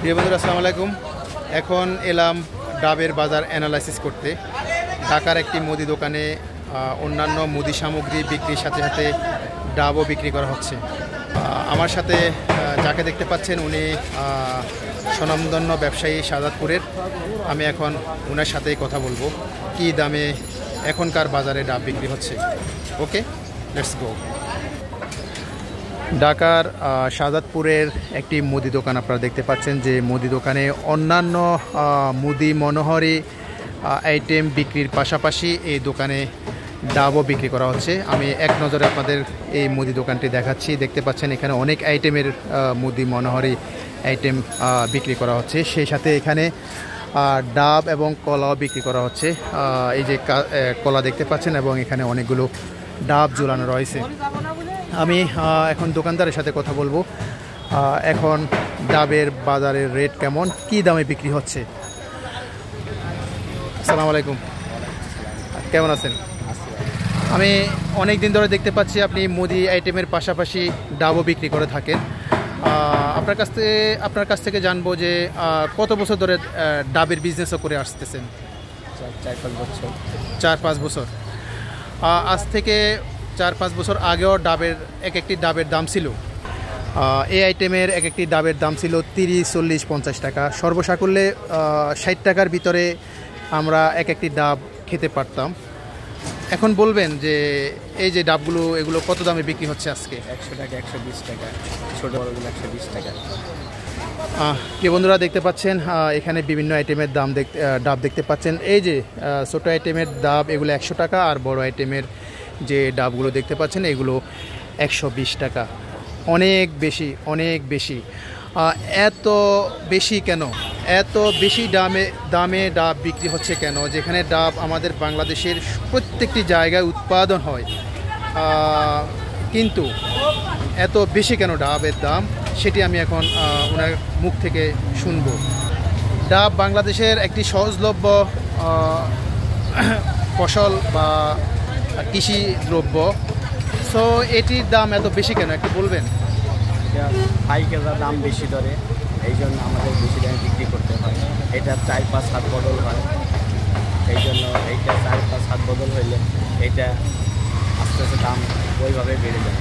প্রিয় বন্ধুরা, আসসালামু আলাইকুম। এখন এলাম ডাবের বাজার অ্যানালাইসিস করতে। ঢাকার একটি মুদি দোকানে অন্যান্য মুদি সামগ্রী বিক্রির সাথে সাথে ডাবও বিক্রি করা হচ্ছে। আমার সাথে যাকে দেখতে পাচ্ছেন উনি স্বনামধন্য ব্যবসায়ী শাহাদাতপুরের। আমি এখন ওনার সাথেই কথা বলবো কী দামে এখনকার বাজারে ডাব বিক্রি হচ্ছে। ওকে, লেটস গো। ঢাকার শাহাদাতপুরের একটি মুদি দোকান আপনারা দেখতে পাচ্ছেন, যে মুদি দোকানে অন্যান্য মুদি মনোহারি আইটেম বিক্রির পাশাপাশি এই দোকানে ডাবও বিক্রি করা হচ্ছে। আমি এক নজরে আপনাদের এই মুদি দোকানটি দেখাচ্ছি। দেখতে পাচ্ছেন এখানে অনেক আইটেমের মুদি মনোহারি আইটেম বিক্রি করা হচ্ছে। সেই সাথে এখানে ডাব এবং কলাও বিক্রি করা হচ্ছে। এই যে কলা দেখতে পাচ্ছেন এবং এখানে অনেকগুলো ডাব ঝুলানো রয়েছে। আমি এখন দোকানদারের সাথে কথা বলবো, এখন ডাবের বাজারের রেট কেমন, কি দামে বিক্রি হচ্ছে। আসসালামু আলাইকুম, কেমন আছেন? আমি অনেক দিন ধরে দেখতে পাচ্ছি আপনি মুদি আইটেমের পাশাপাশি ডাবও বিক্রি করে থাকেন। আপনার কাছ থেকে জানবো যে কত বছর ধরে ডাবের বিজনেসও করে আসতেছেন? 4-5 বছর। 4-5 বছর। আজ থেকে 4-5 বছর আগেও ডাবের একটি ডাবের দাম ছিল, এই আইটেমের একটি ডাবের দাম ছিল 30, 40, 50 টাকা। সর্বসাকুল্যে 60 টাকার ভিতরে আমরা একটি ডাব খেতে পারতাম। এখন বলবেন যে এই যে ডাবগুলো এগুলো কত দামে বিক্রি হচ্ছে আজকে? 100 টাকা, 120 টাকা, ছোটো বড়গুলো 120 টাকা। প্রিয় বন্ধুরা, দেখতে পাচ্ছেন এখানে বিভিন্ন আইটেমের ডাব দেখতে পাচ্ছেন। এই যে ছোটো আইটেমের ডাব এগুলো 100 টাকা, আর বড় আইটেমের যে ডাবগুলো দেখতে পাচ্ছেন এগুলো 120 টাকা। অনেক বেশি, অনেক বেশি। এত বেশি কেন? এত বেশি দামে ডাব বিক্রি হচ্ছে কেন? যেখানে ডাব আমাদের বাংলাদেশের প্রত্যেকটি জায়গায় উৎপাদন হয়, কিন্তু এত বেশি কেন ডাবের দাম, সেটি আমি এখন ওনার মুখ থেকে শুনবো। ডাব বাংলাদেশের একটি সহজলভ্য ফসল বা কৃষি দ্রব্য। সো এটির দাম এত বেশি কেন একটু বলবেন? পাইকাররা দাম বেশি ধরে, এই জন্য আমাদের বেশি দামে বিক্রি করতে হয়। এটা 4-5 হাত বদল হয়, এই জন্য এইটা 4-5 হাত বদল হইলে এটা আস্তে আস্তে দাম ওইভাবে বেড়ে যায়।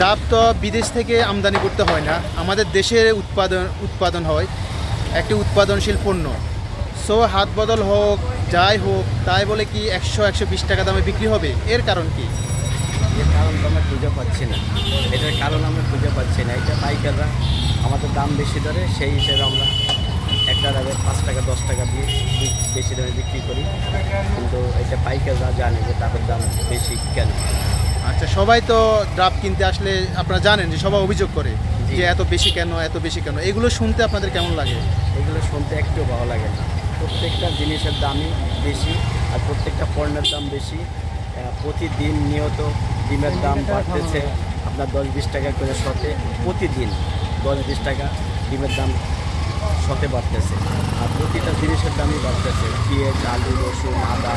ডাব তো বিদেশ থেকে আমদানি করতে হয় না, আমাদের দেশের উৎপাদন হয়, একটি উৎপাদনশীল পণ্য। সো হাত বদল হোক যাই হোক, তাই বলে কি 100-120 টাকা দামে বিক্রি হবে? এর কারণ কি? এর কারণ তো আমরা খুঁজে পাচ্ছি না, এটার কারণ আমরা খুঁজে পাচ্ছি না। এটা পাইকাররা আমাদের দাম বেশি ধরে, সেই হিসেবে আমরা একটা ডাবে 5 টাকা 10 টাকা দিয়ে বেশি দামে বিক্রি করি, কিন্তু এটা পাইকাররা জানে যে ডাবের দাম বেশি কেন। আচ্ছা, সবাই তো ডাব কিনতে আসলে আপনারা জানেন যে সবাই অভিযোগ করে যে এত বেশি কেন, এত বেশি কেন। এগুলো শুনতে আপনাদের কেমন লাগে? এগুলো শুনতে একটু ভালো লাগে না। প্রত্যেকটা জিনিসের দামই বেশি, আর প্রত্যেকটা পণ্যের দাম বেশি। প্রতিদিন নিয়ত ডিমের দাম বাড়তেছে আপনার 10-20 টাকা করে শতে, প্রতিদিন 10-20 টাকা ডিমের দাম শতে বাড়তেছে, আর প্রতিটা জিনিসের দামই বাড়তেছে, পেঁয়াজ, আলু, রসুন, আদা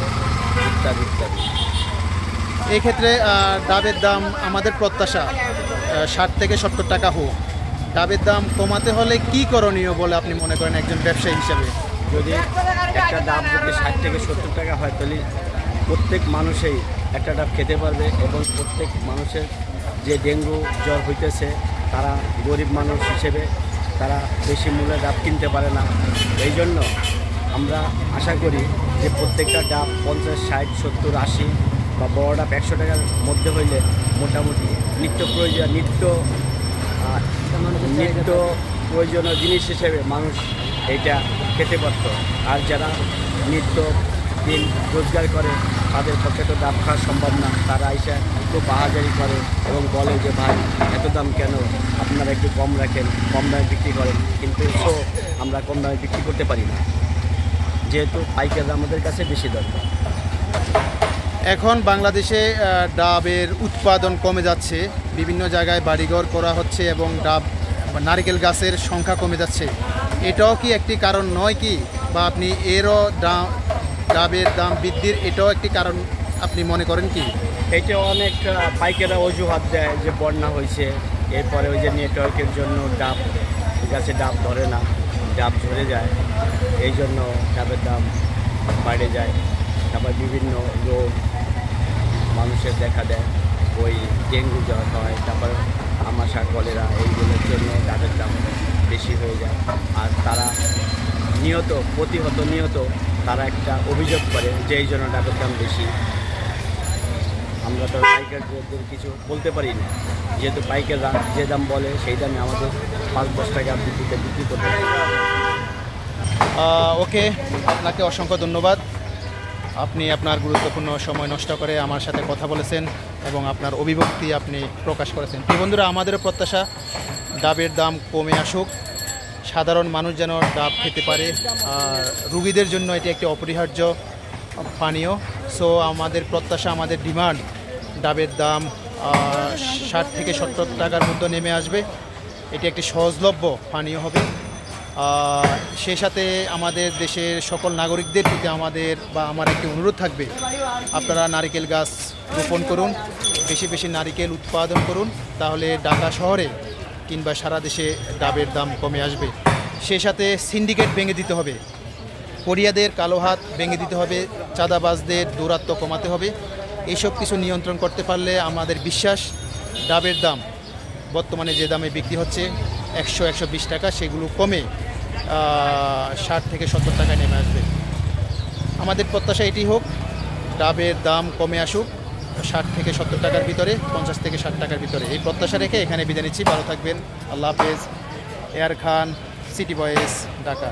ইত্যাদি ইত্যাদি। এই ক্ষেত্রে ডাবের দাম আমাদের প্রত্যাশা 60 থেকে 70 টাকা হোক। ডাবের দাম কমাতে হলে কি করণীয় বলে আপনি মনে করেন একজন ব্যবসায়ী হিসেবে? যদি একটা ডাব যদি 60 থেকে 70 টাকা হয়, তাহলে প্রত্যেক মানুষই একটা ডাব খেতে পারবে, এবং প্রত্যেক মানুষের যে ডেঙ্গু জ্বর হইতেছে তারা গরিব মানুষ হিসেবে তারা বেশি মূল্যে ডাব কিনতে পারে না। এই জন্য আমরা আশা করি যে প্রত্যেকটা ডাব 50, 60, 70, 80 বা বড় ডাব 100 টাকার মধ্যে হইলে মোটামুটি নিত্য প্রয়োজনীয় জিনিস হিসেবে মানুষ এইটা খেতে পারত। আর যারা নিত্য দিন রোজগার করে তাদের পক্ষে তো ডাব খাওয়া সম্ভব না, তারা এসে একটু বাহাজারি করে এবং বলে যে ভাই এত দাম কেন, আপনারা একটু কম রাখেন, কম দামে বিক্রি করেন, কিন্তু আমরা কম দামে বিক্রি করতে পারি না, যেহেতু পাইকাররা আমাদের কাছে বেশি দরকার। এখন বাংলাদেশে ডাবের উৎপাদন কমে যাচ্ছে, বিভিন্ন জায়গায় বাড়িঘর করা হচ্ছে এবং নারকেল গাছের সংখ্যা কমে যাচ্ছে। এটাও কি একটি কারণ নয় কি? বা আপনি এরও ডাবের দাম বৃদ্ধির এটাও একটি কারণ আপনি মনে করেন কি? এটা অনেক পাইকাররা অজুহাত দেয় যে বন্যা হয়েছে, এরপরে ওই যে নেটওয়ার্কের জন্য ডাব গাছে ডাব ধরে না, ডাব ঝরে যায়, এই জন্য ডাবের দাম বাইরে যায়। তারপর বিভিন্ন রোগ মানুষের দেখা দেয়, ওই ডেঙ্গু জ্বর হয়, তারপর আমাশা, কলেরা, এইগুলোর জন্য ডাবের দাম বেশি হয়ে যায়। আর তারা প্রতিনিয়ত তারা একটা অভিযোগ করে যে এই জন্য ডাবের দাম বেশি। আমরা তো পাইকারদের কিছু বলতে পারি না, যেহেতু পাইকাররা যে দাম বলে সেই দামে আমাদের 5-10 টাকা বিক্রিতে বিক্রি করতে হয়। ওকে, আপনাকে অসংখ্য ধন্যবাদ। আপনি আপনার গুরুত্বপূর্ণ সময় নষ্ট করে আমার সাথে কথা বলেছেন এবং আপনার অভিব্যক্তি আপনি প্রকাশ করেছেন। তো বন্ধুরা, আমাদেরও প্রত্যাশা ডাবের দাম কমে আসুক, সাধারণ মানুষ যেন ডাব খেতে পারে। আর রুগীদের জন্য এটি একটি অপরিহার্য পানীয়। সো আমাদের প্রত্যাশা, আমাদের ডিমান্ড, ডাবের দাম 60 থেকে 70 টাকার মধ্যে নেমে আসবে। এটি একটি সহজলভ্য পানীয় হবে। সেই সাথে আমাদের দেশের সকল নাগরিকদের প্রতি আমার একটি অনুরোধ থাকবে, আপনারা নারিকেল গাছ রোপণ করুন, বেশি বেশি নারিকেল উৎপাদন করুন, তাহলে ঢাকা শহরে কিংবা সারা দেশে ডাবের দাম কমে আসবে। সেই সাথে সিন্ডিকেট ভেঙে দিতে হবে, কোরিয়াদের কালো হাত ভেঙে দিতে হবে, চাঁদাবাজদের দৌরাত্ম্য কমাতে হবে। এইসব কিছু নিয়ন্ত্রণ করতে পারলে আমাদের বিশ্বাস ডাবের দাম বর্তমানে যে দামে বিক্রি হচ্ছে 100-120 টাকা, সেগুলো কমে 60 থেকে 70 টাকায় নেমে আসবে। আমাদের প্রত্যাশা এটি হোক, ডাবের দাম কমে আসুক 60 থেকে 70 টাকার ভিতরে, 50 থেকে 60 টাকার ভিতরে। এই প্রত্যাশা রেখে এখানে বিদায় নিচ্ছি। ভালো থাকবেন। আল্লাহ হাফেজ। এয়ার খান, সিটি বয়েস, ঢাকা।